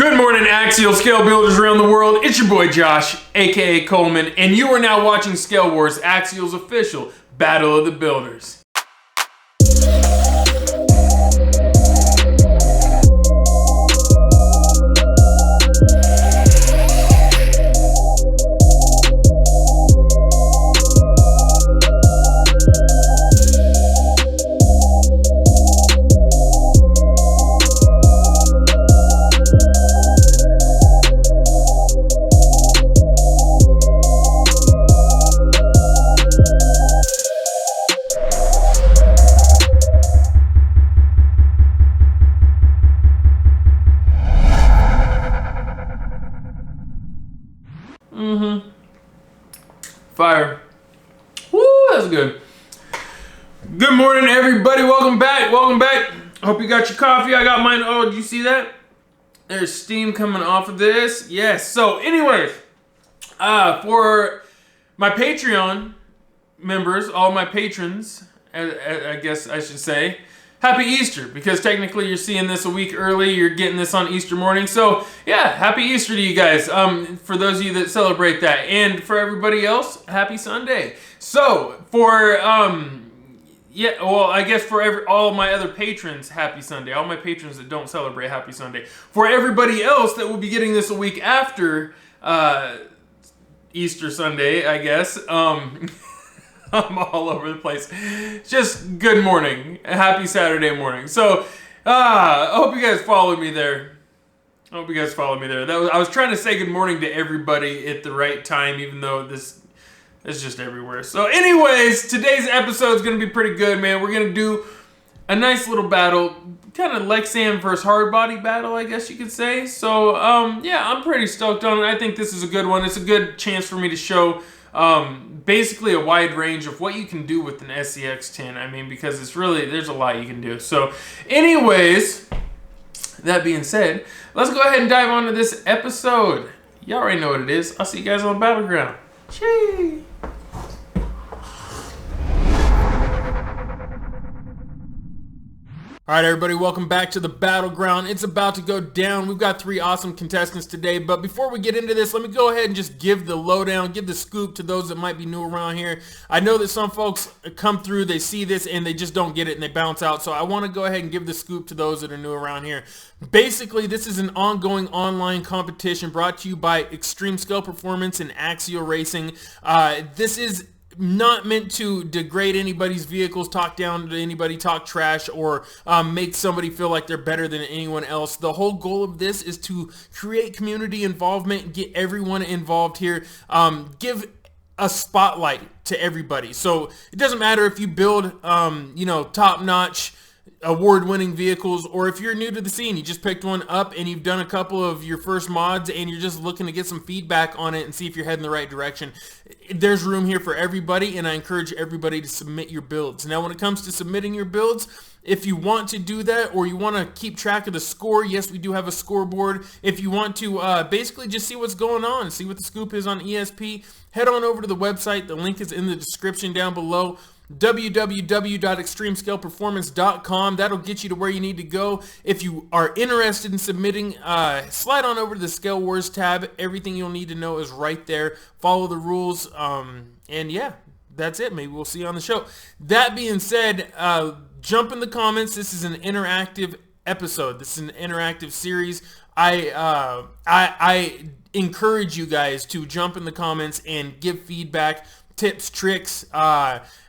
Good morning, Axial scale builders around the world. It's your boy Josh, aka Coleman, and you are now watching ScaleWars, Axial's official Battle of the Builders. Fire. Woo, that's good. Good morning, everybody. Welcome back. Welcome back. Hope you got your coffee. I got mine. Oh, did you see that? There's steam coming off of this. Yes. So, anyways, for my Patreon members, all my patrons, I guess I should say, Happy Easter, because technically you're seeing this a week early. You're getting this on Easter morning. So, yeah, Happy Easter to you guys, for those of you that celebrate that. And for everybody else, Happy Sunday. So, for, I guess for all my other patrons, Happy Sunday. All my patrons that don't celebrate, Happy Sunday. For everybody else that will be getting this a week after Easter Sunday, I guess, I'm all over the place. Just good morning. Happy Saturday morning. So, I hope you guys followed me there. I was trying to say good morning to everybody at the right time, even though this is just everywhere. So, anyways, today's episode is going to be pretty good, man. We're going to do a nice little battle. Kind of lexan versus hard body battle, I guess you could say. So, yeah, I'm pretty stoked on it. I think this is a good one. It's a good chance for me to show basically a wide range of what you can do with an SCX-10. I mean, because it's really, there's a lot you can do. So, anyways, that being said, let's go ahead and dive on to this episode. Y'all already know what it is. I'll see you guys on the battleground. Chee! All right, everybody, welcome back to the battleground. It's about to go down. We've got 3 awesome contestants today, but before we get into this, let me go ahead and just give the lowdown, give the scoop to those that might be new around here. I know that some folks come through, they see this, and they just don't get it, and they bounce out, so I want to go ahead and give the scoop to those that are new around here. Basically, this is an ongoing online competition brought to you by Extreme Scale Performance and Axial Racing. This is not meant to degrade anybody's vehicles, talk down to anybody, talk trash, or make somebody feel like they're better than anyone else. The whole goal of this is to create community involvement, get everyone involved here, give a spotlight to everybody. So it doesn't matter if you build, top-notch, award-winning vehicles, or if you're new to the scene, you just picked one up and you've done a couple of your first mods and you're just looking to get some feedback on it and see if you're heading the right direction. There's room here for everybody, and I encourage everybody to submit your builds. Now, when it comes to submitting your builds, if you want to do that, or you want to keep track of the score, yes, we do have a scoreboard. If you want to basically just see what's going on, see what the scoop is on ESP, head on over to the website. The link is in the description down below. www.extremescaleperformance.com. That'll get you to where you need to go. If you are interested in submitting, slide on over to the ScaleWars tab. Everything you'll need to know is right there. Follow the rules, and yeah, that's it. Maybe we'll see you on the show. That being said, jump in the comments. This is an interactive episode. This is an interactive series. I encourage you guys to jump in the comments and give feedback, tips, tricks.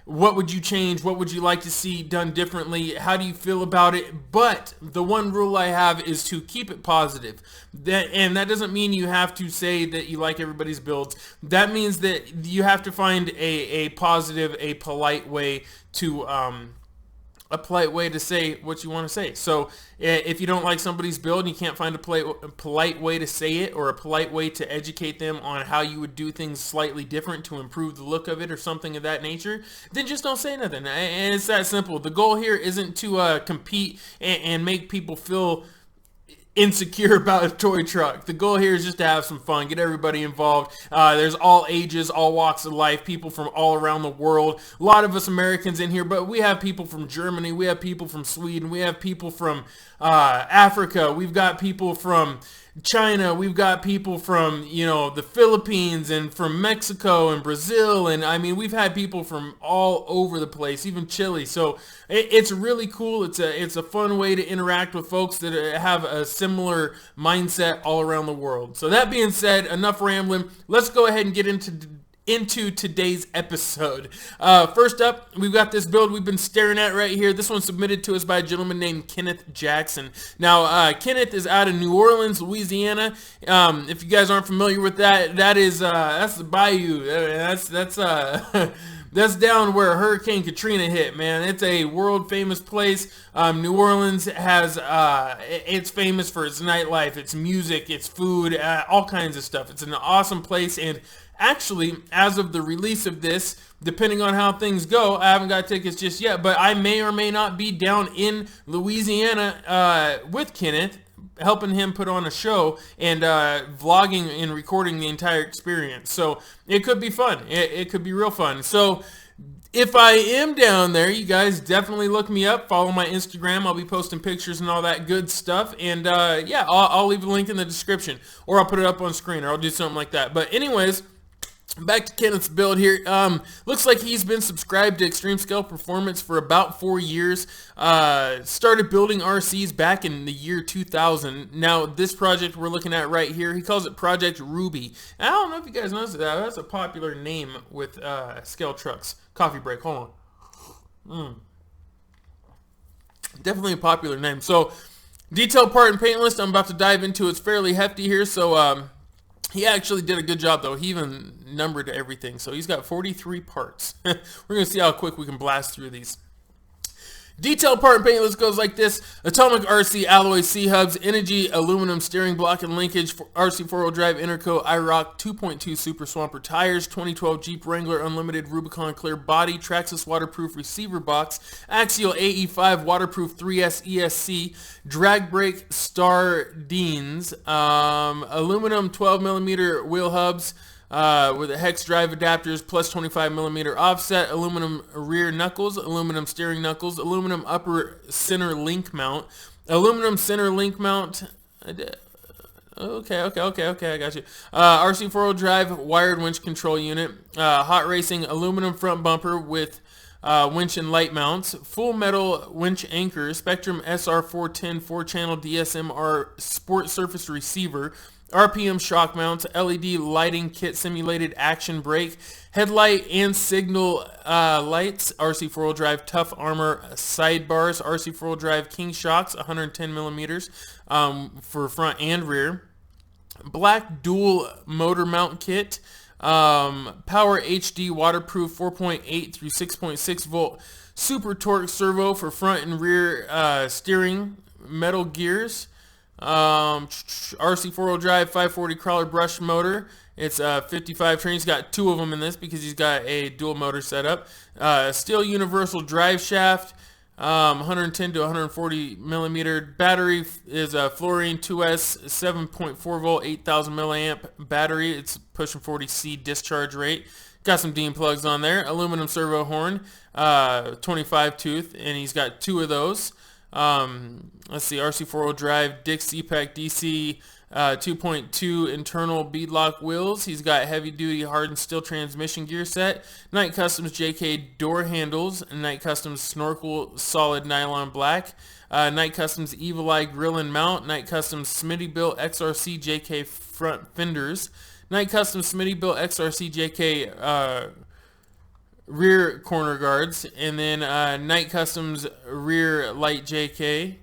What would you change? What would you like to see done differently? How do you feel about it? But the one rule I have is to keep it positive. And that doesn't mean you have to say that you like everybody's builds. That means that you have to find a positive, a polite way to say what you want to say. So if you don't like somebody's build and you can't find a polite way to say it, or a polite way to educate them on how you would do things slightly different to improve the look of it or something of that nature, then just don't say nothing. And it's that simple. The goal here isn't to compete and make people feel insecure about a toy truck. The goal here is just to have some fun, get everybody involved. There's all ages, all walks of life, people from all around the world. A lot of us Americans in here, but we have people from Germany, we have people from Sweden, we have people from Africa, we've got people from China, we've got people from, you know, the Philippines and from Mexico and Brazil, and I mean, we've had people from all over the place, even Chile. So it's really cool. It's a fun way to interact with folks that have a similar mindset all around the world. So that being said, enough rambling. Let's go ahead and get into today's episode. First up, we've got this build we've been staring at right here. This one's submitted to us by a gentleman named Kenneth Jackson. Now, Kenneth is out of New Orleans, Louisiana. If you guys aren't familiar with that, that's the bayou. That's down where Hurricane Katrina hit, man. It's a world famous place. New Orleans has, it's famous for its nightlife, its music, its food, all kinds of stuff. It's an awesome place, and actually, as of the release of this, depending on how things go, I haven't got tickets just yet, but I may or may not be down in Louisiana with Kenneth, helping him put on a show and vlogging and recording the entire experience. So it could be fun. It could be real fun. So if I am down there, you guys definitely look me up. Follow my Instagram. I'll be posting pictures and all that good stuff. And yeah, I'll leave a link in the description, or I'll put it up on screen, or I'll do something like that. But anyways, back to Kenneth's build here. Looks like he's been subscribed to Extreme Scale Performance for about 4 years. Started building RCs back in the year 2000. Now, this project we're looking at right here, he calls it Project Ruby. And I don't know if you guys noticed that. That's a popular name with scale trucks. Coffee break. Hold on. Definitely a popular name. So, detailed part and paint list I'm about to dive into. It's fairly hefty here, so he actually did a good job, though. He even numbered everything. So he's got 43 parts. We're going to see how quick we can blast through these. Detailed part and paint list goes like this. Atomic RC alloy C-hubs, Energy aluminum steering block and linkage, RC 4-wheel drive Interco IROC 2.2 Super Swamper tires, 2012 Jeep Wrangler Unlimited Rubicon clear body, Traxxas waterproof receiver box, Axial AE5 waterproof 3S ESC, drag brake Stardenes, aluminum 12mm wheel hubs, with the hex drive adapters plus 25mm offset, aluminum rear knuckles, aluminum steering knuckles, aluminum upper center link mount, aluminum center link mount. Okay, I got you. RC 4-wheel drive wired winch control unit, hot racing aluminum front bumper with winch and light mounts, full metal winch anchor, Spectrum SR410 4-channel DSMR sport surface receiver, RPM shock mounts, LED lighting kit simulated action brake, headlight and signal lights, RC 4-wheel drive tough armor sidebars, RC 4-wheel drive king shocks 110mm for front and rear, black dual motor mount kit, power HD waterproof 4.8 through 6.6 volt super torque servo for front and rear steering, metal gears, RC 4-wheel drive 540 crawler brush motor. It's 55 trains. He's got 2 of them in this because he's got a dual motor setup. Steel universal drive shaft, 110 to 140 millimeter. Battery is a Fluorine 2S 7.4 volt 8000 milliamp battery. It's pushing 40 C discharge rate. Got some DIN plugs on there. Aluminum servo horn, 25 tooth, and he's got 2 of those. Let's see, RC 4-wheel drive, Dix CPAC DC 2.2 internal beadlock wheels. He's got heavy duty hardened steel transmission gear set, Knight Customs JK door handles, Knight Customs snorkel solid nylon black, Knight Customs Evil Eye grill and mount, Knight Customs Smittybilt XRC JK front fenders, Knight Customs Smittybilt XRC JK rear corner guards, and then Knight Customs rear light JK,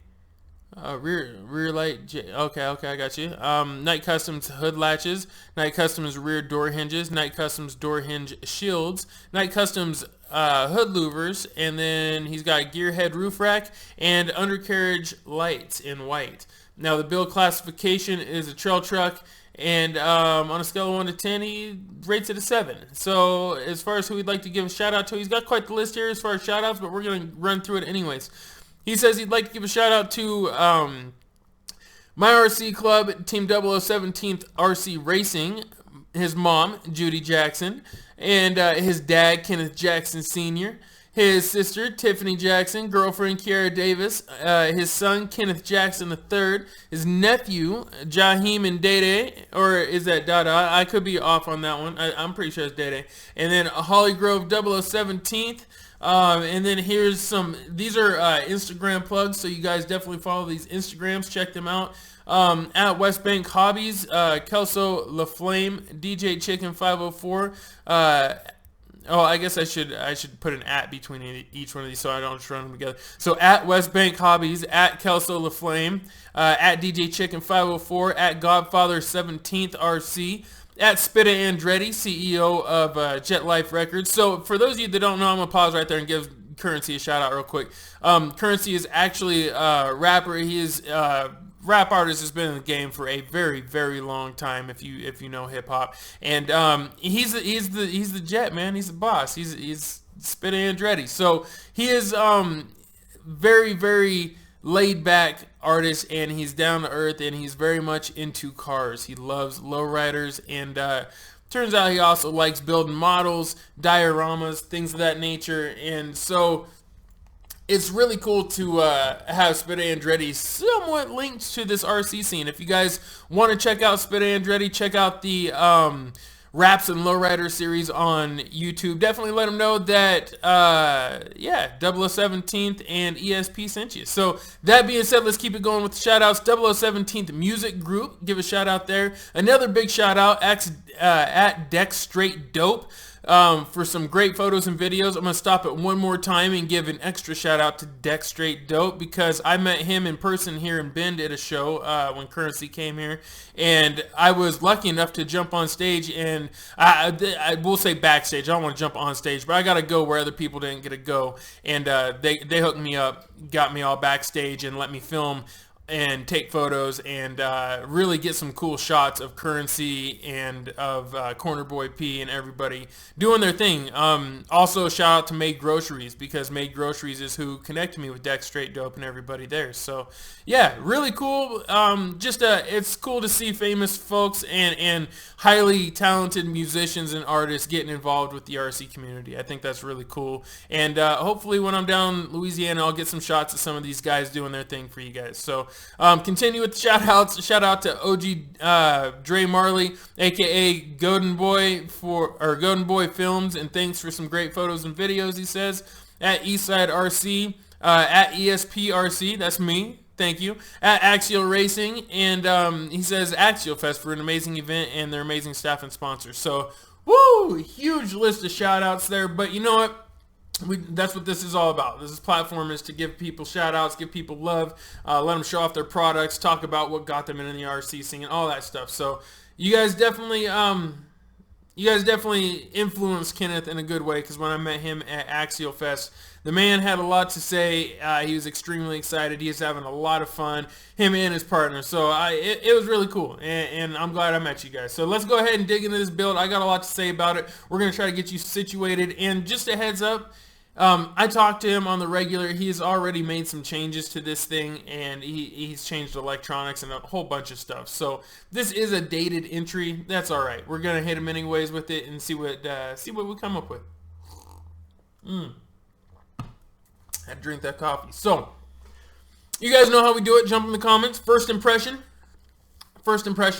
rear light okay, I got you. Knight Customs hood latches, Knight Customs rear door hinges, Knight Customs door hinge shields, Knight Customs hood louvers, and then he's got gear head roof rack and undercarriage lights in white. Now the build classification is a trail truck, and on a scale of 1 to 10, he rates it a 7. So as far as who we'd like to give a shout out to, he's got quite the list here as far as shout outs, but we're going to run through it anyways. He says he'd like to give a shout out to My RC Club, Team 0017th RC Racing, his mom, Judy Jackson, and his dad, Kenneth Jackson Sr., his sister Tiffany Jackson, girlfriend Kiara Davis, his son Kenneth Jackson III, his nephew Jaheim and Dede, or is that Dada? I could be off on that one. I'm pretty sure it's Dede. And then Holly Grove 0017th. And then here's some, these are Instagram plugs, so you guys definitely follow these Instagrams, check them out. At West Bank Hobbies, Kelso LaFlame, DJ Chicken 504. Oh, I guess I should put an at between each one of these so I don't just run them together. So at West Bank Hobbies, at Kelso LaFlame, at DJ Chicken 504, at Godfather 17th RC, at Spitta Andretti, CEO of Jet Life Records. So for those of you that don't know, I'm going to pause right there and give Currency a shout out real quick. Currency is actually a rapper. He is rap artist, has been in the game for a very, very long time. If you know hip hop, and he's the Jet, man. He's the boss. He's Spitta Andretti. So he is very, very laid back artist, and he's down to earth, and he's very much into cars. He loves lowriders, and turns out he also likes building models, dioramas, things of that nature. And so it's really cool to have Spitta Andretti somewhat linked to this RC scene. If you guys want to check out Spitta Andretti, check out the Raps and Lowrider series on YouTube. Definitely let them know that, yeah, 0017th and ESP sent you. So that being said, let's keep it going with the shout outs. 0017th Music Group, give a shout out there. Another big shout out at Deck Straight Dope. For some great photos and videos. I'm going to stop it one more time and give an extra shout out to Deck Straight Dope, because I met him in person here in Bend at a show when Currency came here, and I was lucky enough to jump on stage, and I will say backstage. I don't want to jump on stage, but I got to go where other people didn't get to go, and they hooked me up, got me all backstage, and let me film and take photos and really get some cool shots of Currency and of Corner Boy P and everybody doing their thing. Also, shout out to Made Groceries, because Made Groceries is who connected me with Deck Straight Dope and everybody there. So yeah, really cool. It's cool to see famous folks and highly talented musicians and artists getting involved with the RC community. I think that's really cool. And hopefully when I'm down Louisiana, I'll get some shots of some of these guys doing their thing for you guys. So continue with the shout outs. Shout out to OG Dre Marley, aka Golden Boy Golden Boy Films, and thanks for some great photos and videos, he says. At Eastside RC, at ESP RC, that's me. Thank you. At Axial Racing, and he says Axial Fest for an amazing event and their amazing staff and sponsors. So, woo! Huge list of shout outs there, but you know what? That's what this is all about. This platform is to give people shout outs, give people love, let them show off their products, talk about what got them into the RC scene and all that stuff. So you guys definitely influenced Kenneth in a good way, because when I met him at Axial Fest, the man had a lot to say. He was extremely excited. He was having a lot of fun, him and his partner. So it was really cool, and I'm glad I met you guys. So let's go ahead and dig into this build. I got a lot to say about it. We're going to try to get you situated, and just a heads up, I talked to him on the regular. He's already made some changes to this thing, and he's changed electronics and a whole bunch of stuff. So this is a dated entry. That's all right. We're gonna hit him anyways with it and see what we come up with. Had to drink that coffee. So you guys know how we do it. Jump in the comments. First impression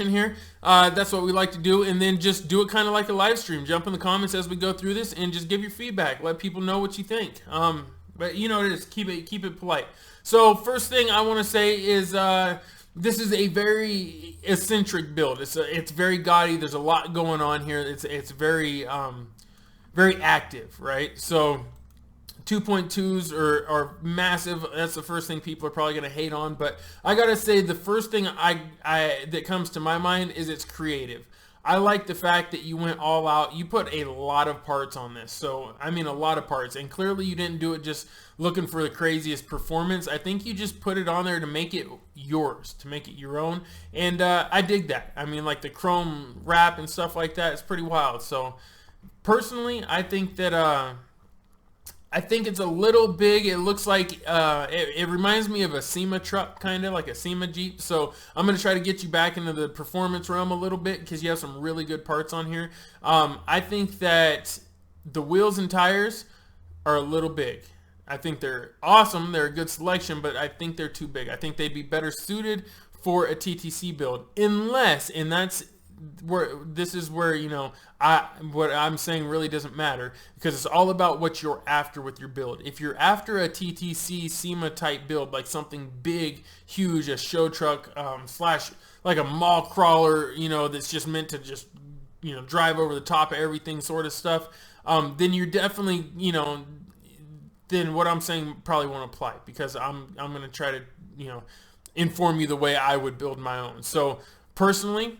here. That's what we like to do, and then just do it kind of like a live stream. Jump in the comments as we go through this and just give your feedback. Let people know what you think. But you know what it is. Keep it polite. So first thing I want to say is this is a very eccentric build. It's very gaudy. There's a lot going on here. It's very very active, right? So 2.2s are massive. That's the first thing people are probably going to hate on, but I gotta say the first thing that comes to my mind is it's creative. I like the fact that you went all out. You put a lot of parts on this. So, I mean, a lot of parts. And clearly you didn't do it just looking for the craziest performance. I think you just put it on there to make it yours, to make it your own. And I dig that. I mean, like the chrome wrap and stuff like that, it's pretty wild. So, personally, I think that I think it's a little big. It looks like, it reminds me of a SEMA truck, kind of like a SEMA Jeep. So I'm going to try to get you back into the performance realm a little bit, because you have some really good parts on here. I think that the wheels and tires are a little big. I think they're awesome. They're a good selection, but I think they're too big. I think they'd be better suited for a TTC build, unless, and that's where this is where, you know, what I'm saying really doesn't matter, because it's all about what you're after with your build. If you're after a TTC SEMA type build, like something big, huge, a show truck slash like a mall crawler, you know, that's just meant to just, you know, drive over the top of everything sort of stuff, then you're definitely, you know, then what I'm saying probably won't apply, because I'm going to try to, you know, inform you the way I would build my own. So personally,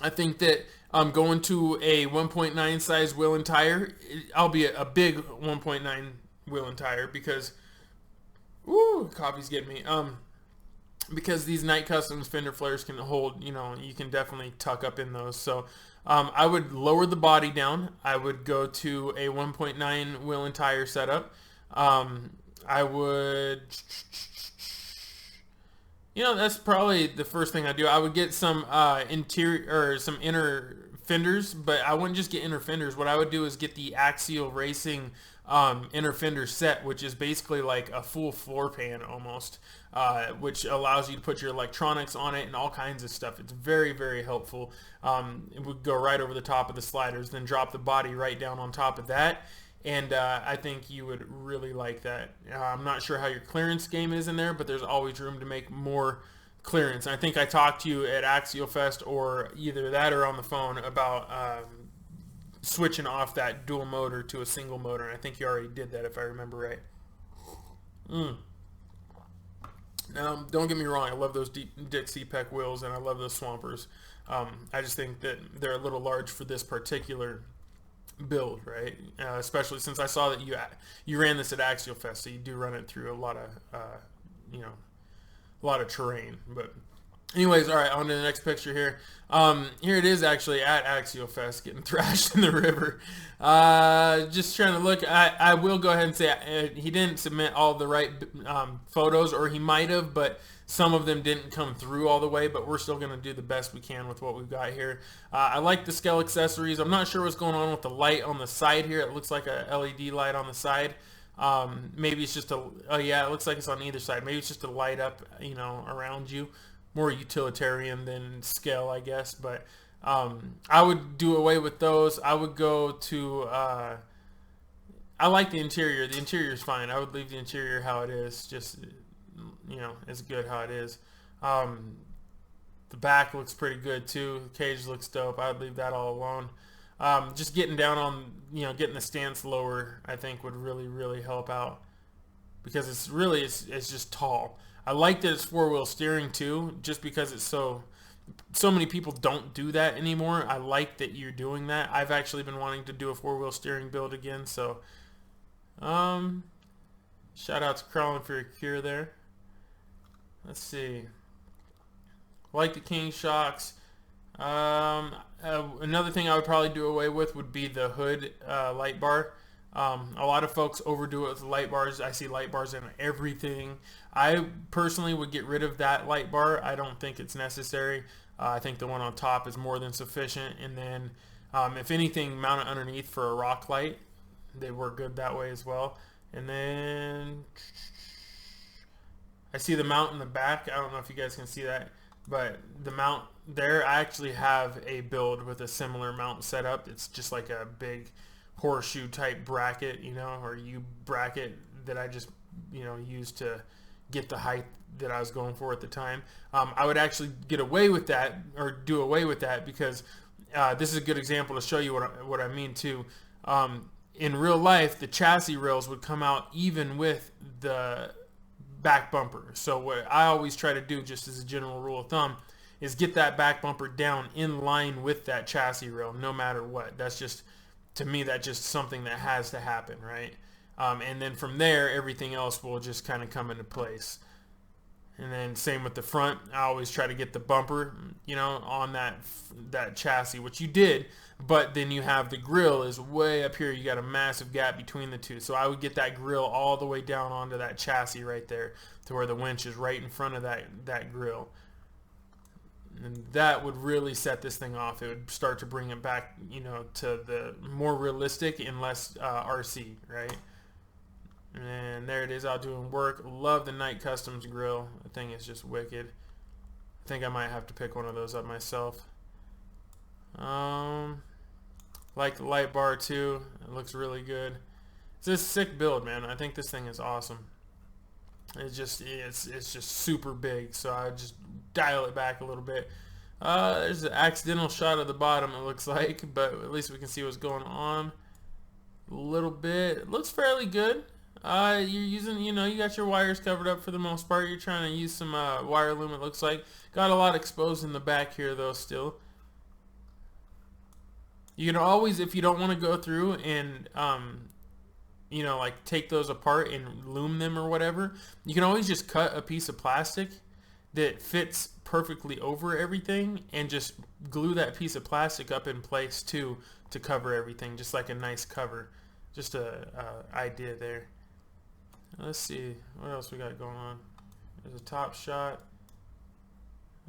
I think that going to a 1.9 size wheel and tire, albeit a big 1.9 wheel and tire, because, woo, coffee's getting me. Because these Night Customs fender flares can hold, you know, you can definitely tuck up in those. So I would lower the body down. I would go to a 1.9 wheel and tire setup. I would, you know, that's probably the first thing I do. I would get some interior or some inner fenders, but I wouldn't just get inner fenders. What I would do is get the Axial Racing inner fender set, which is basically like a full floor pan almost, which allows you to put your electronics on it and all kinds of stuff. It's very, very helpful. It would go right over the top of the sliders, then drop the body right down on top of that. And I think you would really like that. I'm not sure how your clearance game is in there, but there's always room to make more clearance. I think I talked to you at Axial Fest, or either that or on the phone, about switching off that dual motor to a single motor. And I think you already did that, if I remember right. Now, don't get me wrong. I love those Dixie Peck wheels, and I love those Swampers. I just think that they're a little large for this particular build, right? Especially since I saw that you ran this at Axial Fest, so you do run it through a lot of you know, a lot of terrain. But anyways, all right, on to the next picture here. Here it is, actually at Axial Fest, getting thrashed in the river. Just trying to look. I will go ahead and say he didn't submit all the right photos, or he might have, but some of them didn't come through all the way, but we're still going to do the best we can with what we've got here. I like the scale accessories. I'm not sure what's going on with the light on the side here. It looks like a LED light on the side. Maybe it's just oh yeah, it looks like it's on either side. Maybe it's just a light up, you know, around you. More utilitarian than scale, I guess. But I would do away with those. I would go to I like the interior. The interior is fine. I would leave the interior how it is. Just, you know, it's good how it is. The back looks pretty good too. The cage looks dope. I would leave that all alone. Just getting down on, you know, getting the stance lower, I think would really, really help out, because it's really, it's just tall. I like that it's four-wheel steering too, just because it's so many people don't do that anymore. I like that you're doing that. I've actually been wanting to do a four-wheel steering build again, so shout out to Crawling for your cure there. Let's see. Like the King shocks. Another thing I would probably do away with would be the hood light bar. A lot of folks overdo it with light bars. I see light bars in everything. I personally would get rid of that light bar. I don't think it's necessary. I think the one on top is more than sufficient. And then, if anything, mount it underneath for a rock light. They work good that way as well. And then I see the mount in the back. I don't know if you guys can see that, but the mount there, I actually have a build with a similar mount setup. It's just like a big horseshoe type bracket, you know, or U-bracket that I just, you know, used to get the height that I was going for at the time. I would actually get away with that, or do away with that, because this is a good example to show you what I mean too. In real life, the chassis rails would come out even with the back bumper. So what I always try to do, just as a general rule of thumb, is get that back bumper down in line with that chassis rail, no matter what. That's just, to me, that's just something that has to happen, right? And then from there, everything else will just kind of come into place. And then same with the front. I always try to get the bumper, you know, on that chassis, which you did, but then you have the grill is way up here. You got a massive gap between the two. So I would get that grill all the way down onto that chassis right there, to where the winch is right in front of that grill. And that would really set this thing off. It would start to bring it back, you know, to the more realistic and less RC, right? And there it is, out doing work. Love the Night Customs grill. The thing is just wicked. I think I might have to pick one of those up myself. Like the light bar too. It looks really good. It's a sick build, man. I think this thing is awesome. It's just super big, so I just dial it back a little bit. There's an accidental shot of the bottom, it looks like, but at least we can see what's going on a little bit. It looks fairly good. You're using, you got your wires covered up for the most part. You're trying to use some wire loom, it looks like. Got a lot exposed in the back here, though, still. You can always, if you don't want to go through and like take those apart and loom them or whatever, you can always just cut a piece of plastic that fits perfectly over everything and just glue that piece of plastic up in place too to cover everything, just like a nice cover. Just a idea there. Let's see what else we got going on. There's a top shot,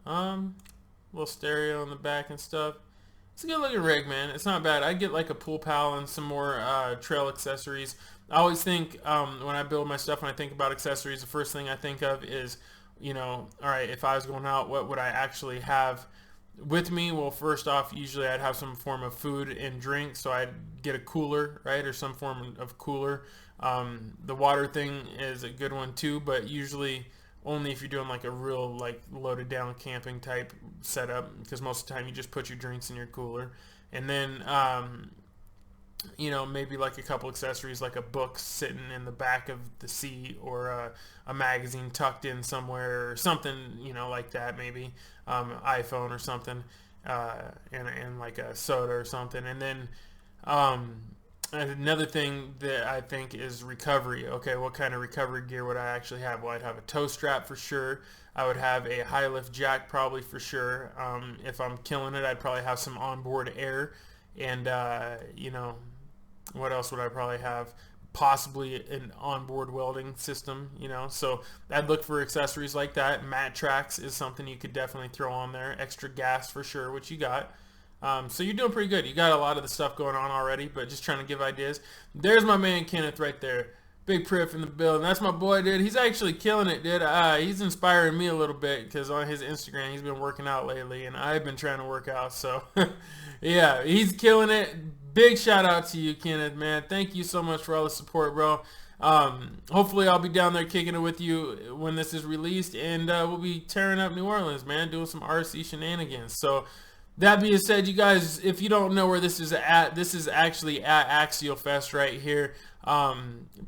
little stereo in the back and stuff. It's a good looking rig, man. It's not bad. I'd get like a pool pal and some more trail accessories. I always think when I build my stuff, when I think about accessories, the first thing I think of is, all right, if I was going out, what would I actually have with me? Well, first off, usually I'd have some form of food and drink, so I'd get a cooler, right, or some form of cooler. The water thing is a good one too, but usually only if you're doing like a real like loaded down camping type setup, because most of the time you just put your drinks in your cooler. And then maybe like a couple accessories, like a book sitting in the back of the seat, or a magazine tucked in somewhere, or something like that, maybe iPhone or something, and like a soda or something. And then another thing that I think is recovery. Okay, what kind of recovery gear would I actually have? Well, I'd have a toe strap for sure. I would have a high lift jack probably for sure. If I'm killing it, I'd probably have some onboard air. And, what else would I probably have? Possibly an onboard welding system, So I'd look for accessories like that. Mat tracks is something you could definitely throw on there. Extra gas for sure, which you got. So you're doing pretty good. You got a lot of the stuff going on already, but just trying to give ideas. There's my man Kenneth right there. Big Priff in the building. That's my boy, dude. He's actually killing it, dude. He's inspiring me a little bit because on his Instagram, he's been working out lately, and I've been trying to work out. So, yeah, he's killing it. Big shout out to you, Kenneth, man. Thank you so much for all the support, bro. Hopefully, I'll be down there kicking it with you when this is released, and we'll be tearing up New Orleans, man, doing some RC shenanigans. So, that being said, you guys, if you don't know where this is actually at Axial Fest right here.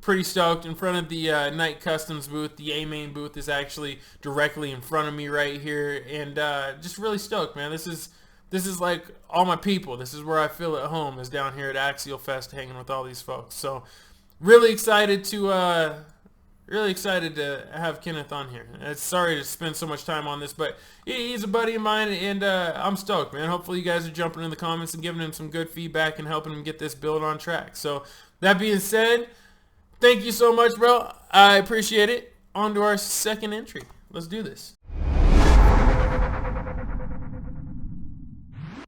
Pretty stoked. In front of the Night Customs booth. The A-Main booth is actually directly in front of me right here, and just really stoked, man. This is like all my people. This is where I feel at home, is down here at Axial Fest, hanging with all these folks. So really excited to have Kenneth on here. Sorry to spend so much time on this, but he's a buddy of mine, and I'm stoked, man. Hopefully you guys are jumping in the comments and giving him some good feedback and helping him get this build on track. So that being said, thank you so much, bro. I appreciate it. On to our second entry. Let's do this.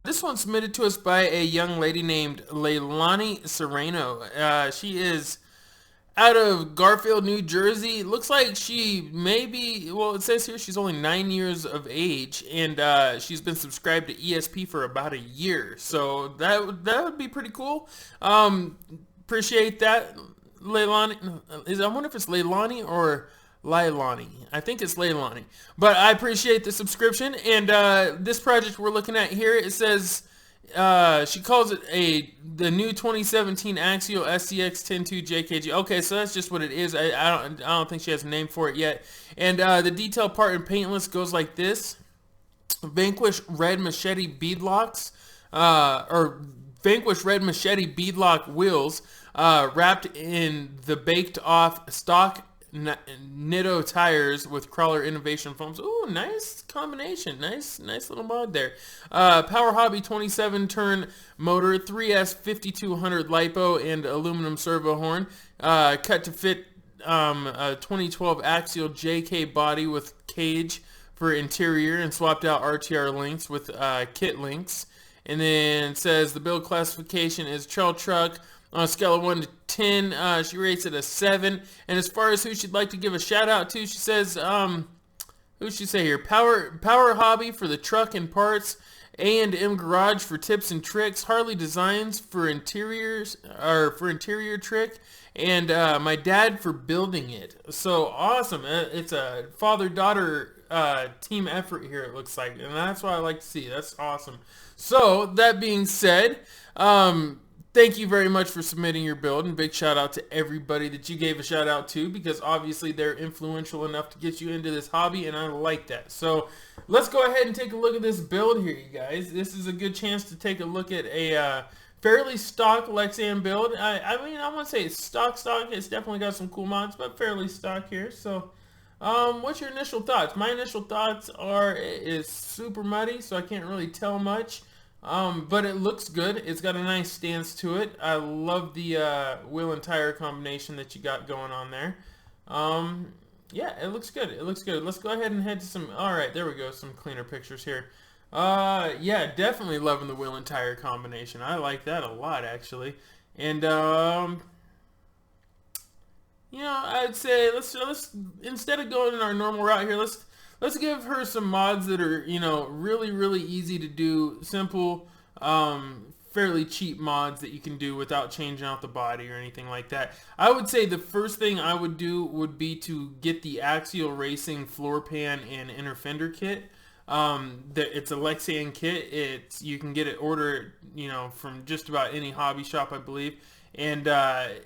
This one's submitted to us by a young lady named Leilani Serrano. She is out of Garfield, New Jersey. Looks like she may be, well, it says here she's only 9 years of age, and she's been subscribed to ESP for about a year. So that would be pretty cool. Appreciate that, Leilani. I wonder if it's Leilani or Leilani. I think it's Leilani. But I appreciate the subscription. And this project we're looking at here, it says, she calls it the new 2017 Axial SCX 102 JKG. Okay, so that's just what it is. I don't think she has a name for it yet. And the detail part in paintless goes like this: Vanquish red machete beadlocks, or Vanquish red machete beadlock wheels, wrapped in the baked off stock Nitto tires with Crawler Innovation foams. Ooh, nice combination. Nice little mod there. Power Hobby 27 turn motor, 3S 5200 lipo and aluminum servo horn. Cut to fit a 2012 Axial JK body with cage for interior, and swapped out RTR links with kit links. And then it says the build classification is trail truck, On a scale of 1 to 10, she rates it a 7. And as far as who she'd like to give a shout out to, she says, who'd she say here? Power Hobby for the truck and parts. A&M Garage for tips and tricks. Harley Designs for interiors, or for interior trick. And my dad for building it. So awesome. It's a father-daughter team effort here, it looks like. And that's what I like to see. That's awesome. So that being said, thank you very much for submitting your build, and big shout out to everybody that you gave a shout out to, because obviously they're influential enough to get you into this hobby, and I like that. So let's go ahead and take a look at this build here, you guys. This is a good chance to take a look at a fairly stock lexan build. I mean, I won't say it's stock. It's definitely got some cool mods, but fairly stock here. So what's your initial thoughts? My initial thoughts are it is super muddy, so I can't really tell much. But it looks good. It's got a nice stance to it. I love the wheel and tire combination that you got going on there. Yeah, it looks good. It looks good. Let's go ahead and head to some... Alright, there we go. Some cleaner pictures here. Yeah, definitely loving the wheel and tire combination. I like that a lot, actually. And, you know, I'd say let's instead of going in our normal route here, let's give her some mods that are, you know, really easy to do, simple, fairly cheap mods that you can do without changing out the body or anything like that. I would say the first thing I would do would be to get the Axial Racing floor pan and inner fender kit. It's a lexan kit. You can get it ordered, you know, from just about any hobby shop, I believe, and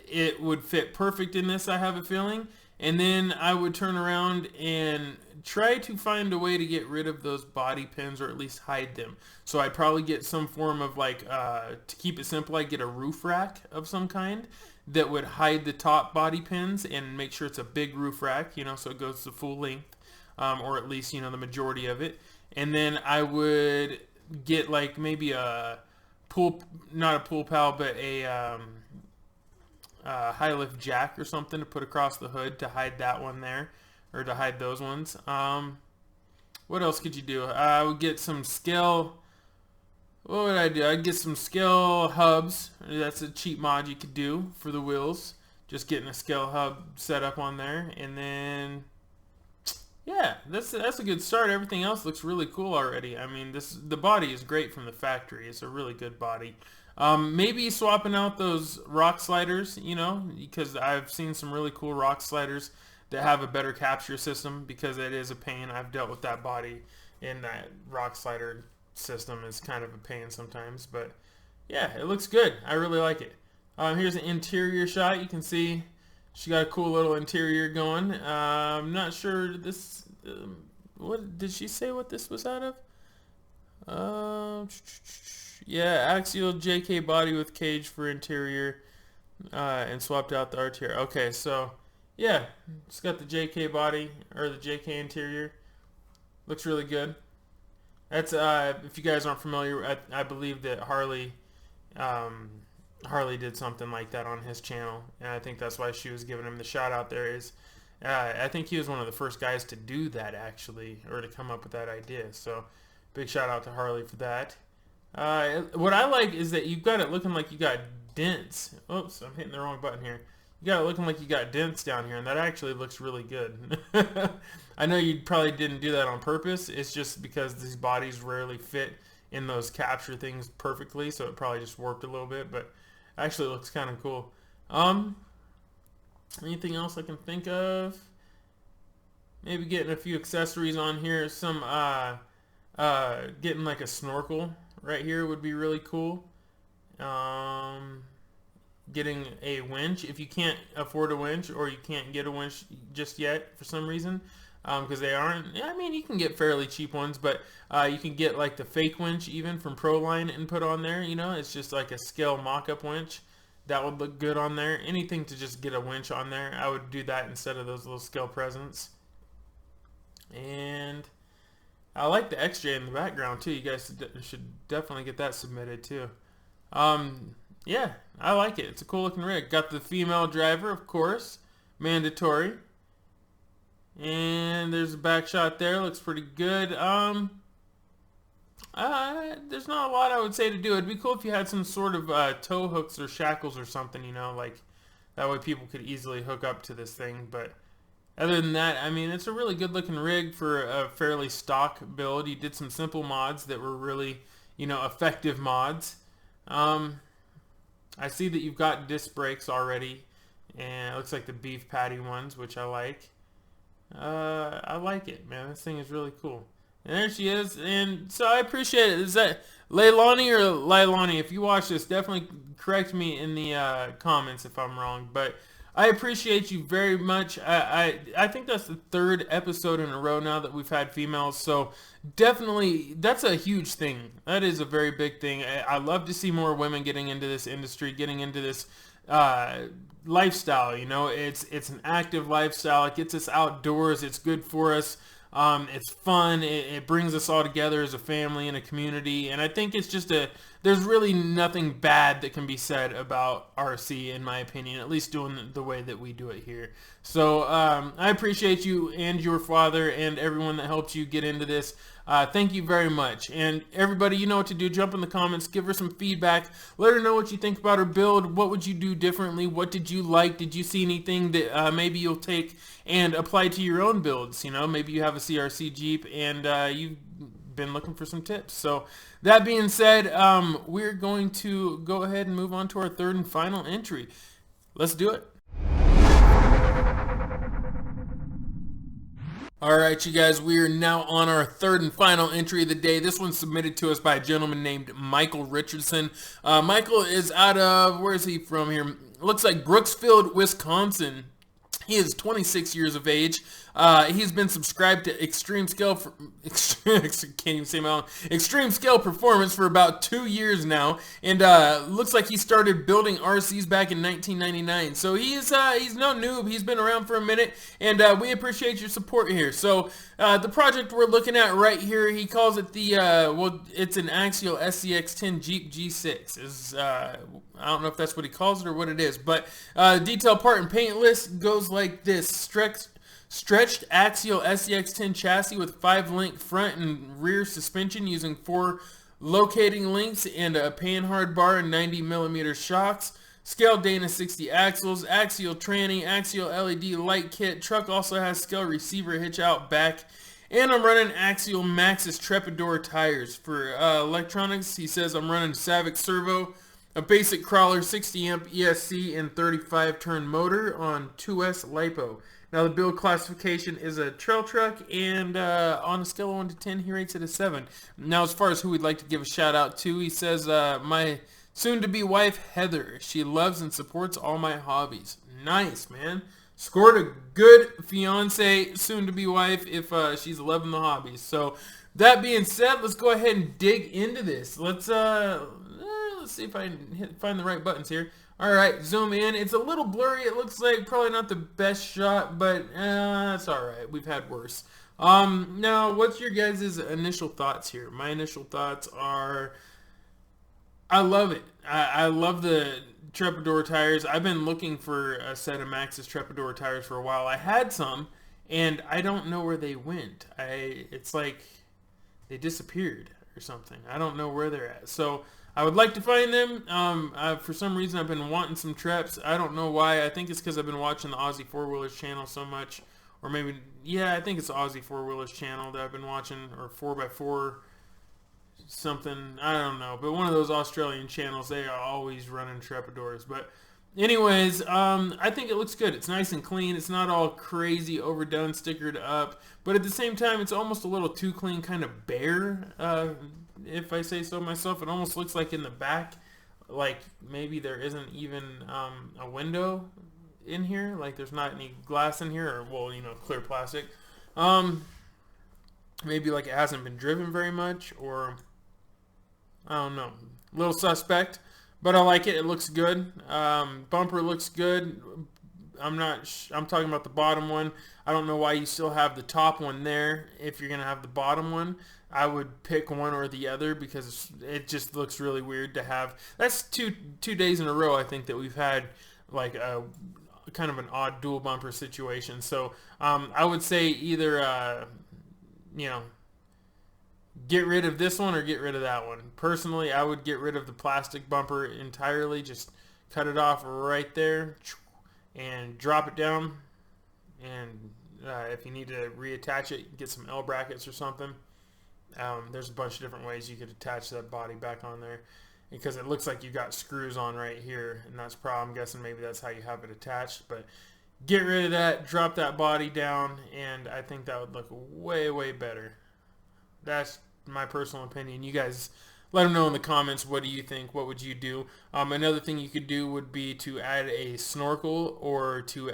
it would fit perfect in this, I have a feeling. And then I would turn around and try to find a way to get rid of those body pins, or at least hide them. So I'd probably get some form of, like, to keep it simple, I'd get a roof rack of some kind that would hide the top body pins and make sure it's a big roof rack, you know, so it goes the full length, or at least, you know, the majority of it. And then I would get, like, maybe a not a pull pal, but a high lift jack or something to put across the hood to hide that one there, or to hide those ones. What else could you do? I would get some scale. What would I do? I'd get some scale hubs. That's a cheap mod you could do for the wheels. Just getting a scale hub set up on there, and then yeah, that's a good start. Everything else looks really cool already. I mean, the body is great from the factory. It's a really good body. Maybe swapping out those rock sliders, you know, because I've seen some really cool rock sliders that have a better capture system, because it is a pain. I've dealt with that body, and that rock slider system is kind of a pain sometimes, but yeah, it looks good. I really like it. Here's an interior shot. You can see she got a cool little interior going. I'm not sure this, what did she say what this was out of? Yeah, Axial JK body with cage for interior, and swapped out the RTR. Okay, so yeah, it's got the JK body, or the JK interior. Looks really good. That's if you guys aren't familiar, I believe that Harley did something like that on his channel, and I think that's why she was giving him the shout out there. Is I think he was one of the first guys to do that, actually, or to come up with that idea. So big shout out to Harley for that. What I like is that you've got it looking like you got dents. Oops, I'm hitting the wrong button here. You got it looking like you got dents down here, and that actually looks really good. I know you probably didn't do that on purpose. It's just because these bodies rarely fit in those capture things perfectly, so it probably just warped a little bit, but actually looks kind of cool. Anything else I can think of? Maybe getting a few accessories on here. Some getting like a snorkel right here would be really cool. Getting a winch if you can't afford a winch, or you can't get a winch just yet for some reason, because they aren't. I mean, you can get fairly cheap ones, but you can get like the fake winch even from Proline and put on there. You know, it's just like a scale mock-up winch. That would look good on there. Anything to just get a winch on there, I would do that instead of those little scale presents. And I like the XJ in the background too. You guys should definitely get that submitted too. Yeah, I like it. It's a cool looking rig. Got the female driver, of course, mandatory. And there's a back shot there. Looks pretty good. There's not a lot I would say to do. It'd be cool if you had some sort of tow hooks or shackles or something, you know, like that way people could easily hook up to this thing. But other than that, I mean, it's a really good looking rig for a fairly stock build. You did some simple mods that were really, you know, effective mods. I see that you've got disc brakes already, and it looks like the beef patty ones, which I like. I like it, man. This thing is really cool. And there she is. And so I appreciate it. Is that Leilani or Leilani? If you watch this, definitely correct me in the comments if I'm wrong. But I appreciate you very much. I think that's the third episode in a row now that we've had females. So definitely, that's a huge thing. That is a very big thing. I love to see more women getting into this industry, getting into this lifestyle. You know, it's an active lifestyle. It gets us outdoors. It's good for us. It's fun. It brings us all together as a family and a community. And I think it's just there's really nothing bad that can be said about RC, in my opinion, at least doing the way that we do it here. So I appreciate you and your father and everyone that helped you get into this. Thank you very much. And everybody, you know what to do. Jump in the comments, give her some feedback, let her know what you think about her build. What would you do differently? What did you like? Did you see anything that maybe you'll take and apply to your own builds? You know, maybe you have a CRC Jeep and you've been looking for some tips. So that being said, we're going to go ahead and move on to our third and final entry. Let's do it. Alright, you guys, we are now on our third and final entry of the day. This one's submitted to us by a gentleman named Michael Richardson. Michael is out of, where is he from here? Looks like Brooksfield, Wisconsin. He is 26 years of age. He's been subscribed to Extreme Scale Performance for about 2 years now, and looks like he started building RCs back in 1999. So he's no noob. He's been around for a minute, and we appreciate your support here. So the project we're looking at right here, he calls it the well, it's an Axial SCX10 Jeep G6. I don't know if that's what he calls it or what it is, but detail part and paint list goes like this: stretched Axial SCX10 chassis with 5-link front and rear suspension using 4 locating links and a panhard bar and 90mm shocks. Scale Dana 60 axles, Axial tranny, Axial LED light kit. Truck also has scale receiver hitch out back. And I'm running Axial Maxxis Trepador tires. For electronics, he says I'm running Savic servo, a basic crawler 60 amp ESC and 35 turn motor on 2S LiPo. Now the build classification is a trail truck, and on a scale of 1 to 10 he rates it a 7. Now as far as who we'd like to give a shout out to, he says my soon to be wife Heather. She loves and supports all my hobbies. Nice, man. Scored a good fiance, soon to be wife, if she's loving the hobbies. So that being said, let's go ahead and dig into this. Let's see if I can find the right buttons here. Alright, zoom in. It's a little blurry. It looks like probably not the best shot, but it's alright. We've had worse. Now, what's your guys' initial thoughts here? My initial thoughts are, I love it. I love the Trepador tires. I've been looking for a set of Maxxis Trepador tires for a while. I had some, and I don't know where they went. It's like they disappeared or something. I don't know where they're at. So I would like to find them. For some reason, I've been wanting some Treps. I don't know why. I think it's because I've been watching the Aussie 4-Wheelers channel so much. Or maybe, yeah, I think it's the Aussie 4-Wheelers channel that I've been watching. Or 4x4 something. I don't know. But one of those Australian channels, they are always running Trepadors. But anyways, I think it looks good. It's nice and clean. It's not all crazy overdone, stickered up. But at the same time, it's almost a little too clean, kind of bare. If I say so myself. It almost looks like in the back, like maybe there isn't even a window in here, like there's not any glass in here, or, well, you know, clear plastic. Maybe like it hasn't been driven very much, or I don't know, a little suspect, but I like it. It looks good. Bumper looks good. I'm talking about the bottom one. I don't know why you still have the top one there if you're gonna have the bottom one. I would pick one or the other because it just looks really weird to have. That's two days in a row, I think, that we've had like a kind of an odd dual bumper situation. So I would say either you know, Get rid of this one or get rid of that one. Personally, I would get rid of the plastic bumper entirely. Just cut it off right there and drop it down. And if you need to reattach it, get some L brackets or something. There's a bunch of different ways you could attach that body back on there, because it looks like you got screws on right here, and that's probably, I'm guessing maybe that's how you have it attached. But get rid of that, drop that body down, and I think that would look way better. That's my personal opinion. You guys let them know in the comments, what do you think? What would you do? Another thing you could do would be to add a snorkel, or to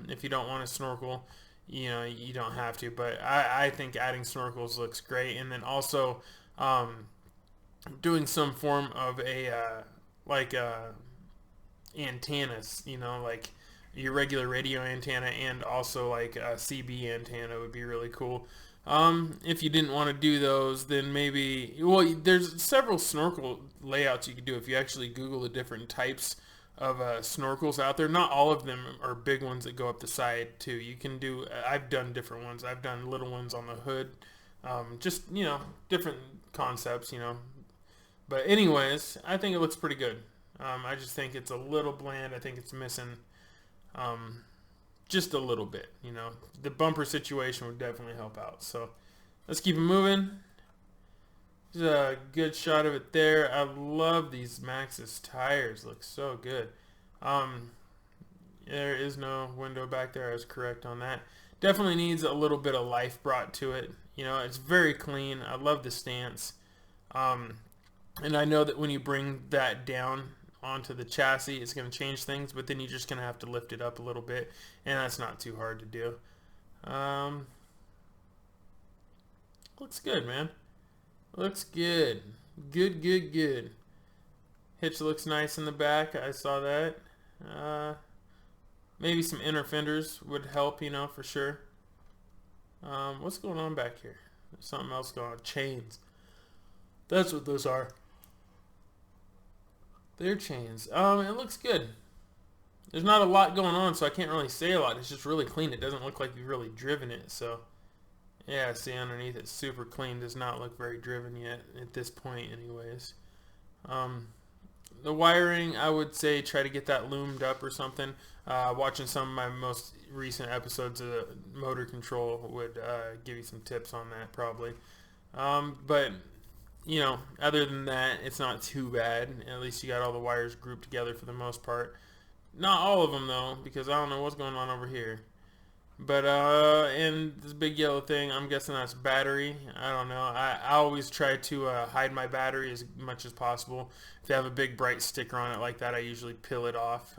if you don't want a snorkel, you know, you don't have to, but I think adding snorkels looks great. And then also doing some form of a antennas, you know, like your regular radio antenna, and also like a CB antenna would be really cool. If you didn't want to do those, then maybe, well, there's several snorkel layouts you could do if you actually Google the different types of snorkels out there. Not all of them are big ones that go up the side too. You can do, I've done different ones. I've done little ones on the hood. Just, you know, different concepts, you know. But anyways, I think it looks pretty good. I just think it's a little bland. I think it's missing just a little bit, you know. The bumper situation would definitely help out. So let's keep it moving. There's a good shot of it there. I love these Maxxis tires. Look so good. There is no window back there. I was correct on that. Definitely needs a little bit of life brought to it. You know, it's very clean. I love the stance. And I know that when you bring that down onto the chassis, it's going to change things, but then you're just going to have to lift it up a little bit, and that's not too hard to do. Looks good, man. Looks good. Good. Hitch looks nice in the back. I saw that. Maybe some inner fenders would help, you know, for sure. What's going on back here? There's something else going on. Chains. That's what those are. They're chains. It looks good. There's not a lot going on, so I can't really say a lot. It's just really clean. It doesn't look like you've really driven it, so yeah, see underneath it's super clean. Does not look very driven yet at this point anyways. The wiring, I would say try to get that loomed up or something. Watching some of my most recent episodes of motor control would give you some tips on that probably. But you know, other than that, it's not too bad. At least you got all the wires grouped together for the most part. Not all of them though, because I don't know what's going on over here. But and this big yellow thing, I'm guessing that's battery. I don't know. I always try to hide my battery as much as possible. If they have a big bright sticker on it like that, I usually peel it off.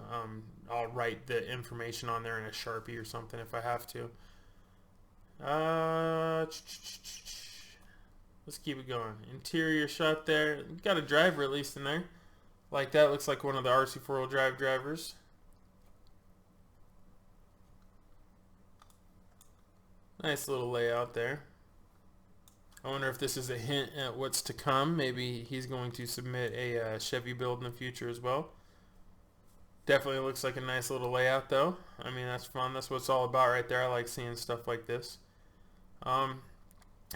I'll write the information on there in a Sharpie or something if I have to. Let's keep it going. Interior shot there. Got a driver at least in there. Like that. Looks like one of the RC four-wheel drive drivers. Nice little layout there. I wonder if this is a hint at what's to come. Maybe he's going to submit a Chevy build in the future as well. Definitely looks like a nice little layout though. I mean, that's fun. That's what it's all about right there. I like seeing stuff like this.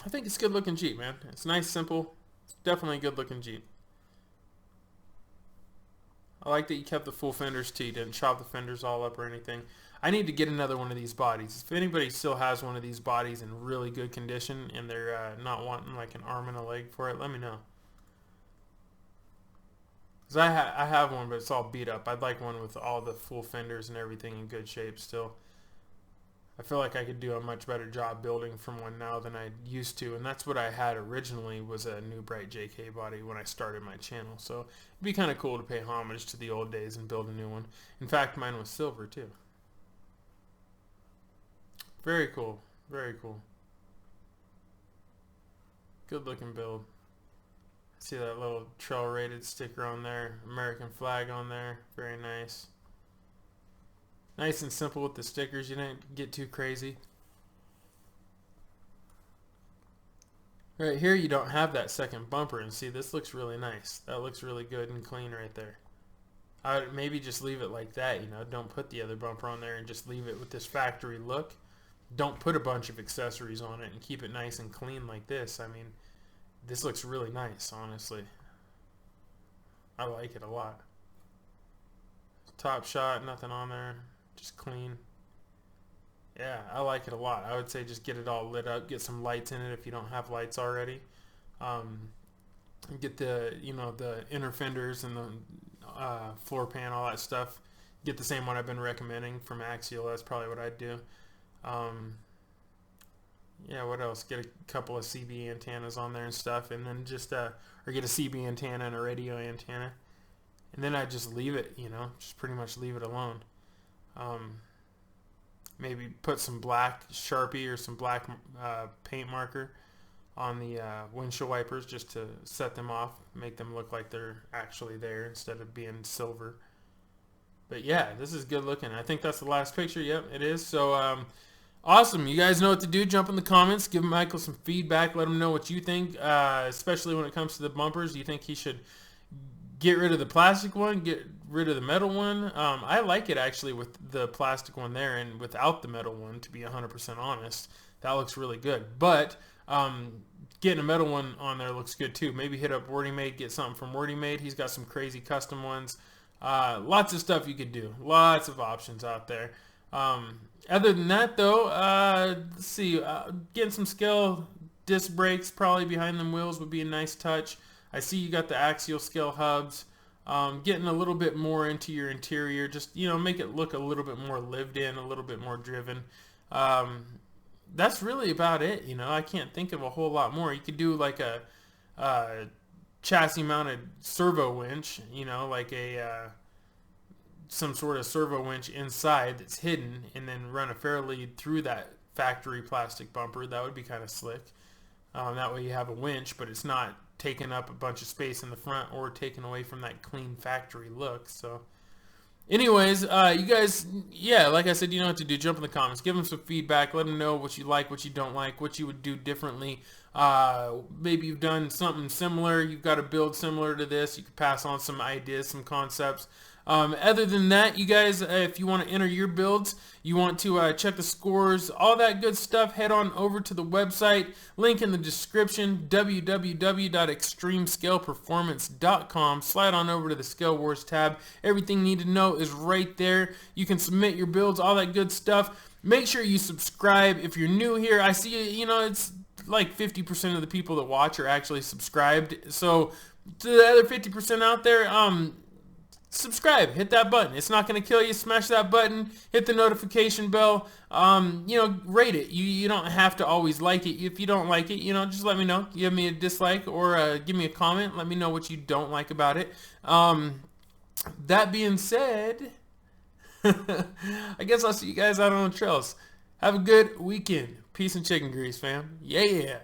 I think it's a good looking Jeep, man. It's nice, simple. It's definitely a good looking Jeep. I like that you kept the full fenders too. You didn't chop the fenders all up or anything. I need to get another one of these bodies. If anybody still has one of these bodies in really good condition and they're not wanting like an arm and a leg for it, let me know. Because I have one, but it's all beat up. I'd like one with all the full fenders and everything in good shape still. I feel like I could do a much better job building from one now than I used to, and that's what I had originally, was a new Bright JK body when I started my channel. So it'd be kind of cool to pay homage to the old days and build a new one. In fact, mine was silver too. Very cool. Very cool. Good looking build. See that little trail rated sticker on there, American flag on there. Very nice. Nice and simple with the stickers. You didn't get too crazy. Right here you don't have that second bumper, and see, this looks really nice. That looks really good and clean right there. I would maybe just leave it like that, you know. Don't put the other bumper on there and just leave it with this factory look. Don't put a bunch of accessories on it and keep it nice and clean like this. I mean, This looks really nice, honestly. I like it a lot. Top shot, nothing on there, just clean. Yeah, I like it a lot. I would say just get it all lit up, get some lights in it if you don't have lights already. Get the, you know, the inner fenders and the floor pan, all that stuff. Get the same one I've been recommending from Axial. That's probably what I'd do. Yeah, what else? Get a couple of CB antennas on there and stuff, and then just or get a CB antenna and a radio antenna, and then I just leave it, you know, just pretty much leave it alone. Maybe put some black Sharpie or some black paint marker on the windshield wipers just to set them off, make them look like they're actually there instead of being silver. But yeah, this is good looking. I think that's the last picture. Yep, it is. So awesome. You guys know what to do. Jump in the comments. Give Michael some feedback. Let him know what you think, especially when it comes to the bumpers. Do you think he should get rid of the plastic one, get rid of the metal one? I like it actually with the plastic one there and without the metal one, to be 100% honest. That looks really good. But getting a metal one on there looks good too. Maybe hit up Wordy Made, get something from Wordy Made. He's got some crazy custom ones. Lots of stuff you could do. Lots of options out there. Other than that though, let's see, getting some scale disc brakes probably behind them wheels would be a nice touch. I see you got the Axial scale hubs. Getting a little bit more into your interior, just, you know, make it look a little bit more lived in, a little bit more driven. That's really about it. You know, I can't think of a whole lot more. You could do like a chassis mounted servo winch, you know, like a some sort of servo winch inside that's hidden, and then run a fair lead through that factory plastic bumper. That would be kind of slick. That way you have a winch, but it's not taking up a bunch of space in the front or taking away from that clean factory look. So anyways, you guys, yeah, like I said, you know what to do. Jump in the comments, give them some feedback, let them know what you like, what you don't like, what you would do differently. Maybe you've done something similar, you've got a build similar to this, you could pass on some ideas, some concepts. Other than that, you guys, if you want to enter your builds, you want to check the scores, all that good stuff, head on over to the website, link in the description, www.extremescaleperformance.com. Slide on over to the ScaleWars tab. Everything you need to know is right there. You can submit your builds, all that good stuff. Make sure you subscribe if you're new here. I see, you know, it's like 50% of the people that watch are actually subscribed. So to the other 50% out there, subscribe, hit that button. It's not going to kill you. Smash that button, hit the notification bell, you know, rate it. You don't have to always like it. If you don't like it, you know, just let me know. Give me a dislike or give me a comment. Let me know what you don't like about it. That being said, I guess I'll see you guys out on the trails. Have a good weekend. Peace and chicken grease, fam. Yeah.